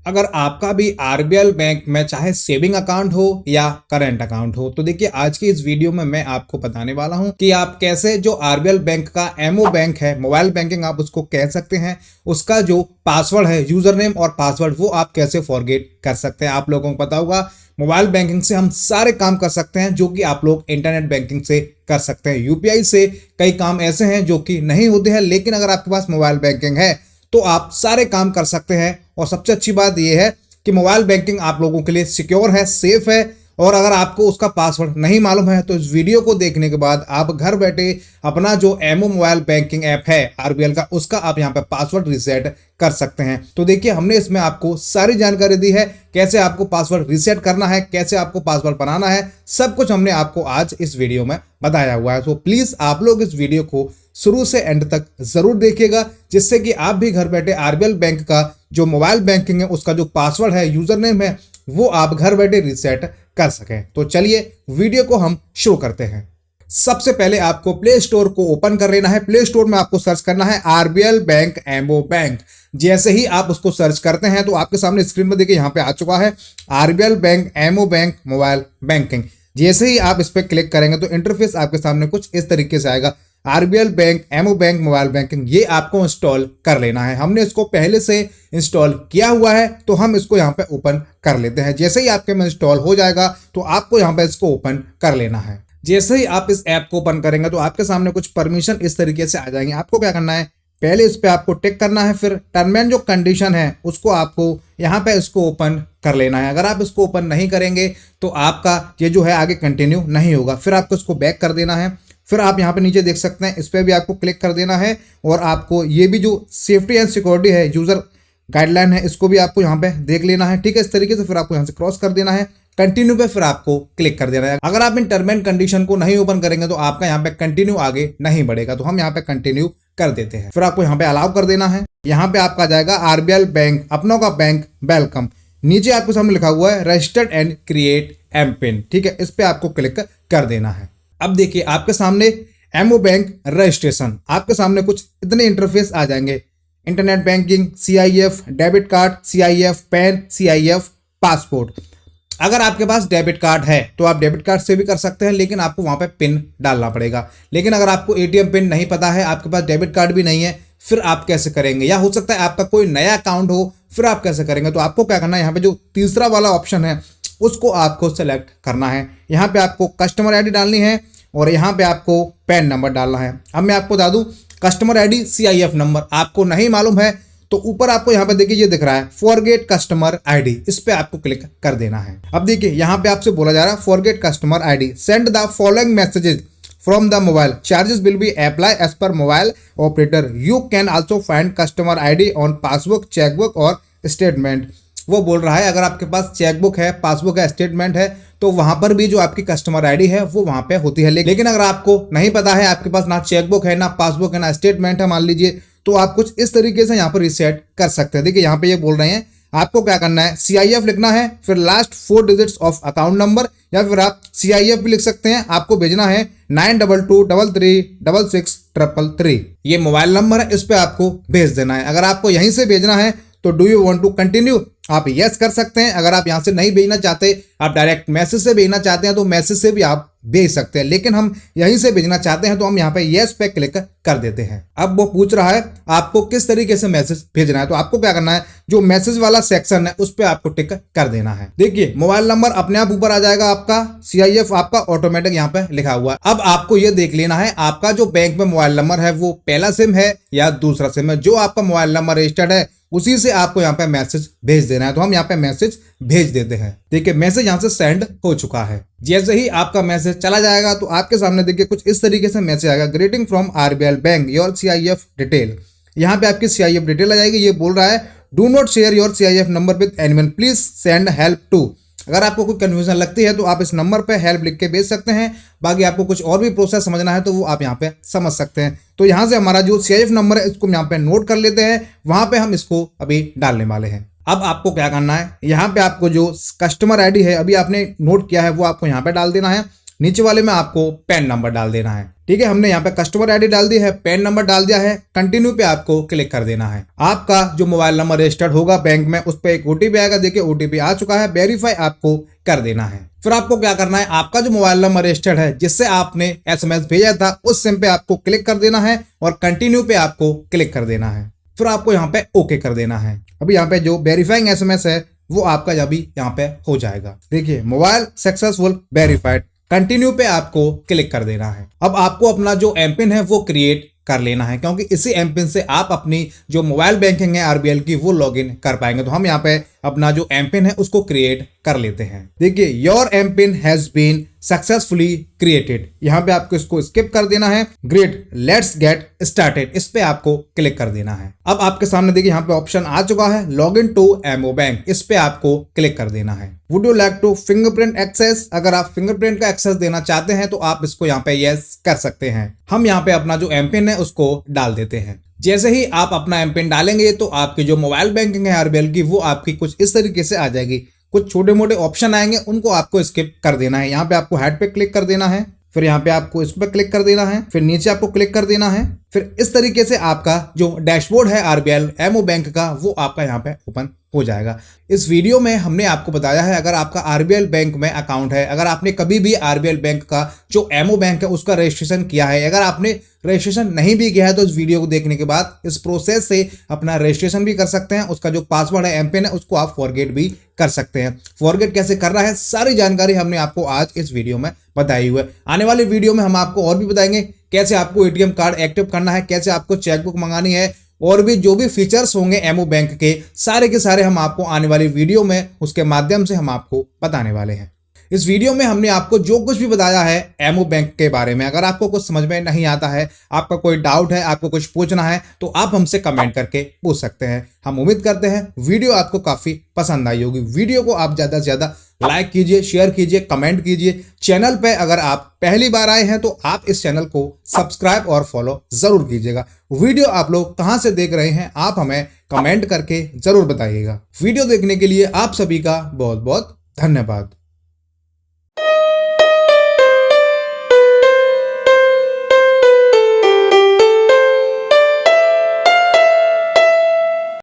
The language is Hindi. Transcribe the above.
अगर आपका भी आरबीएल बैंक में चाहे सेविंग अकाउंट हो या करंट अकाउंट हो तो देखिए आज की इस वीडियो में मैं आपको बताने वाला हूं कि आप कैसे जो आरबीएल बैंक का एमओ बैंक है, मोबाइल बैंकिंग आप उसको कह सकते हैं, उसका जो पासवर्ड है, यूजर नेम और पासवर्ड, वो आप कैसे फॉरगेट कर सकते हैं। आप लोगों को पता होगा मोबाइल बैंकिंग से हम सारे काम कर सकते हैं जो कि आप लोग इंटरनेट बैंकिंग से कर सकते हैं। यूपीआई से कई काम ऐसे हैं जो कि नहीं होते हैं, लेकिन अगर आपके पास मोबाइल बैंकिंग है तो आप सारे काम कर सकते हैं। और सबसे अच्छी बात यह है कि मोबाइल बैंकिंग आप लोगों के लिए सिक्योर है, सेफ है। और अगर आपको उसका पासवर्ड नहीं मालूम है तो इस वीडियो को देखने के बाद आप घर बैठे अपना जो एमओ मोबाइल बैंकिंग ऐप है आरबीएल का, उसका आप यहाँ पे पासवर्ड रिसेट कर सकते हैं। तो देखिए हमने इसमें आपको सारी जानकारी दी है, कैसे आपको पासवर्ड रिसेट करना है, कैसे आपको पासवर्ड बनाना है, सब कुछ हमने आपको आज इस वीडियो में बताया हुआ है। तो प्लीज आप लोग इस वीडियो को शुरू से एंड तक जरूर देखिएगा, जिससे कि आप भी घर बैठे आरबीएल बैंक का जो मोबाइल बैंकिंग है उसका जो पासवर्ड है, यूजर नेम है, वो आप घर बैठे रिसेट कर सकें। तो चलिए वीडियो को हम शुरू करते हैं। सबसे पहले आपको प्ले स्टोर को ओपन कर लेना है। प्ले स्टोर में आपको सर्च करना है आरबीएल बैंक एमओ बैंक। जैसे ही आप उसको सर्च करते हैं तो आपके सामने स्क्रीन में देखिए यहाँ पे आ चुका है RBL bank MoBank mobile banking. जैसे ही आप इस पर क्लिक करेंगे तो इंटरफेस आपके सामने कुछ इस तरीके से आएगा। RBL bank MoBank mobile banking, ये आपको इंस्टॉल कर लेना है। हमने इसको पहले से इंस्टॉल किया हुआ है तो हम इसको यहाँ पे ओपन कर लेते हैं। जैसे ही आपके में इंस्टॉल हो जाएगा तो आपको यहाँ पे इसको ओपन कर लेना है। जैसे ही आप इस ऐप को ओपन करेंगे तो आपके सामने कुछ परमिशन इस तरीके से आ जाएंगे। आपको क्या करना है, पहले इस पे आपको टिक करना है, फिर टर्म एंड जो कंडीशन है उसको आपको यहाँ पे इसको ओपन कर लेना है। अगर आप इसको ओपन नहीं करेंगे तो आपका ये जो है आगे कंटिन्यू नहीं होगा। फिर आपको इसको बैक कर देना है। फिर आप यहाँ पे नीचे देख सकते हैं, इस पर भी आपको क्लिक कर देना है और आपको ये भी जो सेफ्टी एंड सिक्योरिटी है, यूजर गाइडलाइन है, इसको भी आपको यहाँ पे देख लेना है। ठीक है, इस तरीके से फिर आपको यहाँ से क्रॉस कर देना है, कंटिन्यू पे फिर आपको क्लिक कर देना है। अगर आप इन टर्म एंड कंडीशन को नहीं ओपन करेंगे तो आपका यहाँ पे कंटिन्यू आगे नहीं बढ़ेगा, तो हम यहाँ पे कंटिन्यू कर देते हैं। फिर आपको यहाँ पे अलाउ कर देना है। यहाँ पे आपका जाएगा आरबीएल बैंक अपनों का बैंक वेलकम। नीचे आपको सामने लिखा हुआ है registered and create M PIN. ठीक है, इस पे आपको क्लिक कर देना है। अब देखिए आपके सामने एमओ बैंक रजिस्ट्रेशन, आपके सामने कुछ इतने इंटरफेस आ जाएंगे। Internet banking, CIF, debit card, CIF, pan, CIF, passport. अगर आपके पास डेबिट कार्ड है तो आप डेबिट कार्ड से भी कर सकते हैं, लेकिन आपको वहां पे पिन डालना पड़ेगा। लेकिन अगर आपको एटीएम पिन नहीं पता है, आपके पास डेबिट कार्ड भी नहीं है, फिर आप कैसे करेंगे? या हो सकता है आपका कोई नया अकाउंट हो, फिर आप कैसे करेंगे? तो आपको क्या करना है, यहाँ पे जो तीसरा वाला ऑप्शन है उसको आपको सेलेक्ट करना है। यहाँ पे आपको कस्टमर आईडी डालनी है और यहाँ पे आपको पैन नंबर डालना है। अब मैं आपको बता दूं, कस्टमर आईडी, सीआईएफ नंबर आपको नहीं मालूम है तो ऊपर आपको यहाँ पे देखिए ये दिख रहा है फॉरगेट कस्टमर आईडी, इस पे आपको क्लिक कर देना है। अब देखिए यहाँ पे आपसे बोला जा रहा है forget customer ID, send the following messages from the mobile, charges will be apply as per mobile operator, you can also find customer ID on passbook, chequebook और स्टेटमेंट। वो बोल रहा है अगर आपके पास चेकबुक है, पासबुक है, स्टेटमेंट है तो वहां पर भी जो आपकी कस्टमर आईडी है वो वहां पे होती है। लेकिन अगर आपको नहीं पता है, आपके पास ना चेकबुक है, ना पासबुक है, ना स्टेटमेंट है मान लीजिए, तो आप कुछ इस तरीके से यहाँ पर रिसेट कर सकते हैं। देखिए यहाँ पे ये बोल रहे हैं आपको क्या करना है, सीआईएफ लिखना है, फिर last 4 digits of account number, या फिर आप सीआईएफ भी लिख सकते हैं। आपको भेजना है 9223366333। ये मोबाइल नंबर है, इस पे आपको भेज देना है। अगर आपको यहीं से भेजना है तो do you want to continue, आप यस कर सकते हैं। अगर आप यहां से नहीं भेजना चाहते, आप डायरेक्ट मैसेज से भेजना चाहते हैं तो मैसेज से भी आप भेज सकते हैं, लेकिन हम यहीं से भेजना चाहते हैं तो हम यहाँ पे यस पे क्लिक कर देते हैं। अब वो पूछ रहा है आपको किस तरीके से मैसेज भेजना है, तो आपको क्या करना है, जो मैसेज वाला सेक्शन है उस पर आपको टिक कर देना है। देखिए मोबाइल नंबर अपने आप ऊपर आ जाएगा, आपका सीआईएफ आपका ऑटोमेटिक यहाँ पे लिखा हुआ है। अब आपको ये देख लेना है आपका जो बैंक में मोबाइल नंबर है वो पहला सिम है या दूसरा सिम है। जो आपका मोबाइल नंबर रजिस्टर्ड है उसी से आपको यहाँ पे मैसेज भेज देना है, तो हम यहाँ पे मैसेज भेज देते हैं। देखिए मैसेज यहाँ से सेंड हो चुका है। जैसे ही आपका मैसेज चला जाएगा तो आपके सामने देखिए कुछ इस तरीके से मैसेज आएगा, greeting from RBL bank, your CIF detail. यहाँ पे आपकी सीआईएफ डिटेल आ जाएगी। ये बोल रहा है do not share your CIF number with anyone, please send help to. अगर आपको कोई कन्फ्यूजन लगती है तो आप इस नंबर पे हेल्प लिख के भेज सकते हैं। बाकी आपको कुछ और भी प्रोसेस समझना है तो वो आप यहाँ पे समझ सकते हैं। तो यहाँ से हमारा जो सीआईएफ नंबर है इसको यहाँ पे नोट कर लेते हैं, वहां पे हम इसको अभी डालने वाले हैं। अब आपको क्या करना है, यहाँ पे आपको जो कस्टमर आईडी है अभी आपने नोट किया है वो आपको यहाँ पे डाल देना है। नीचे वाले में आपको पैन नंबर डाल देना है। ठीक है, हमने यहाँ पे कस्टमर आईडी डाल दी है, पैन नंबर डाल दिया है, कंटिन्यू पे आपको क्लिक कर देना है। आपका जो मोबाइल नंबर रजिस्टर्ड होगा बैंक में, उस पर एक ओटीपी आएगा। देखिए ओटीपी आ चुका है, वेरीफाई आपको कर देना है। फिर आपको क्या करना है, आपका जो मोबाइल नंबर रजिस्टर्ड है जिससे आपने एसएमएस भेजा था, उस सिम पे आपको क्लिक कर देना है और कंटिन्यू पे आपको क्लिक कर देना है। फिर आपको यहाँ पे ओके कर देना है। अभी यहाँ पे जो वेरीफाइंग एसएमएस है वो आपका अभी यहाँ पे हो जाएगा। देखिए मोबाइल सक्सेसफुल वेरीफाइड, कंटिन्यू पे आपको क्लिक कर देना है। अब आपको अपना जो एमपिन है वो क्रिएट कर लेना है, क्योंकि इसी एमपिन से आप अपनी जो मोबाइल बैंकिंग है आरबीएल की वो लॉगिन कर पाएंगे। तो हम यहाँ पे अपना जो एमपिन है उसको क्रिएट कर लेते हैं। देखिए your MPIN has been successfully created, यहाँ पे आपको इसको स्किप कर देना है। ग्रेट, लेट्स गेट स्टार्टेड, इस पे आपको क्लिक कर देना है। अब आपके सामने देखिए यहाँ पे ऑप्शन आ चुका है log in to MoBank, इस पे आपको क्लिक कर देना है। Would you like to fingerprint access, अगर आप फिंगरप्रिंट का एक्सेस देना चाहते हैं तो आप इसको यहाँ पे यस कर सकते हैं। हम यहाँ पे अपना जो एमपिन है उसको डाल देते हैं। जैसे ही आप अपना एमपिन डालेंगे तो आपकी जो मोबाइल बैंकिंग है आरबीएल की वो आपकी कुछ इस तरीके से आ जाएगी। कुछ छोटे मोटे ऑप्शन आएंगे, उनको आपको स्किप कर देना है। यहाँ पे आपको हेड पे क्लिक कर देना है, फिर यहाँ पे आपको इस पर क्लिक कर देना है, फिर नीचे आपको क्लिक कर देना है। फिर इस तरीके से आपका जो डैशबोर्ड है आरबीएल एमओ बैंक का वो आपका यहाँ पे ओपन हो जाएगा। इस वीडियो में हमने आपको बताया है अगर आपका आरबीएल बैंक में अकाउंट है, अगर आपने कभी भी आरबीएल बैंक का जो एमओ बैंक है उसका रजिस्ट्रेशन किया है, अगर आपने रजिस्ट्रेशन नहीं भी किया है तो इस वीडियो को देखने के बाद इस प्रोसेस से अपना रजिस्ट्रेशन भी कर सकते हैं। उसका जो पासवर्ड है एमपिन है उसको आप फॉरगेट भी कर सकते हैं। फॉरगेट कैसे करना है सारी जानकारी हमने आपको आज इस वीडियो में बताई हुई है। आने वाली वीडियो में हम आपको और भी बताएंगे कैसे आपको एटीएम कार्ड एक्टिव करना है, कैसे आपको चेकबुक मंगानी है, और भी जो भी फीचर्स होंगे एमओ बैंक के सारे हम आपको आने वाली वीडियो में उसके माध्यम से हम आपको बताने वाले हैं। इस वीडियो में हमने आपको जो कुछ भी बताया है एमओ बैंक के बारे में, अगर आपको कुछ समझ में नहीं आता है, आपका कोई डाउट है, आपको कुछ पूछना है तो आप हमसे कमेंट करके पूछ सकते हैं। हम उम्मीद करते हैं वीडियो आपको काफी पसंद आई होगी। वीडियो को आप ज्यादा से ज्यादा लाइक कीजिए, शेयर कीजिए, कमेंट कीजिए। चैनल पे अगर आप पहली बार आए हैं तो आप इस चैनल को सब्सक्राइब और फॉलो जरूर कीजिएगा। वीडियो आप लोग कहां से देख रहे हैं आप हमें कमेंट करके जरूर बताइएगा। वीडियो देखने के लिए आप सभी का बहुत बहुत धन्यवाद।